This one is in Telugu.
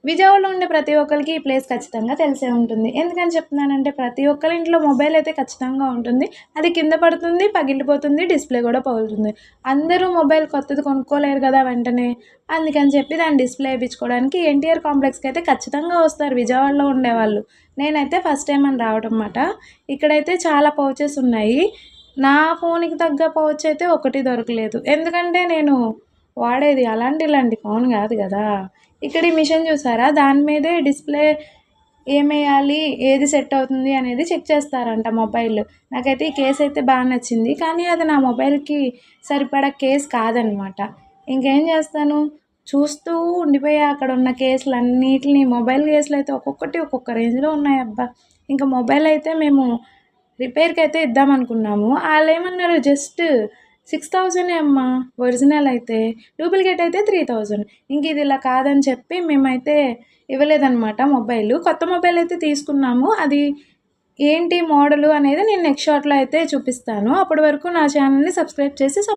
విజయవాడలో ఉండే ప్రతి ఒక్కరికి ఈ ప్లేస్ ఖచ్చితంగా తెలిసే ఉంటుంది. ఎందుకని చెప్తున్నానంటే ప్రతి ఒక్కరి ఇంట్లో మొబైల్ అయితే ఖచ్చితంగా ఉంటుంది. అది కింద పడుతుంది, పగిలిపోతుంది, డిస్‌ప్లే గూడా పగులుతుంది. అందరూ మొబైల్ కొత్తది కొనుక్కోలేరు గదా వెంటనే. అందుకని చెప్పి దాని డిస్‌ప్లే ఏపిచ్చుకోవడానికి ఎన్టీఆర్ కాంప్లెక్స్‌కయితే ఖచ్చితంగా వస్తారు విజయవాడలో ఉండేవాళ్ళు. నేనైతే ఫస్ట్ టైమ్ అని రావడం మాట. ఇక్కడైతే చాలా పౌచెస్ ఉన్నాయి. నా ఫోన్‌కి తగ్గ పౌచ్ అయితే ఒకటి దొరకలేదు. ఎందుకంటే నేను వాడేది అలాంటి ఇలాంటి ఫోన్ గాదు గదా! ఇక్కడ ఈ మిషన్ చూసారా? దాని మీదే డిస్‌ప్లే ఏమేయాలి, ఏది సెట్ అవుతుంది అనేది చెక్ చేస్తారంట మొబైల్. నాకైతే ఈ కేస్ అయితే బా నచ్చింది. కానీ అది నా మొబైల్‌కి సరిపడా కేస్ కాదనమాట. ఇంకేం చేస్తాను, చూస్తూ ఉండిపోయా అక్కడున్న కేసులన్నిటిని. మొబైల్ కేసులయితే ఒక్కొక్కటి ఒక్కొక్క రేంజ్‌లో ఉన్నాయబ్బా! ఇంక మొబైల్ అయితే మేము రిపేర్‌కయితే ఇద్దామనుకున్నాము. ఆళ్ళేమన్నారు జస్ట్ 6,000 అమ్మా ఒరిజినల్ అయితే. డూప్లికేట్ అయితే 3,000. ఇంక ఇది ఇలా కాదని చెప్పి మేమైతే ఇవ్వలేదనమాట మొబైలు. కొత్త మొబైల్ అయితే తీసుకున్నాము. అది ఏంటి మోడలు అనేది నేను నెక్స్ట్ షాట్‌లో అయితే చూపిస్తాను. అప్పటి వరకు నా ఛానల్‌ని సబ్స్క్రైబ్ చేసి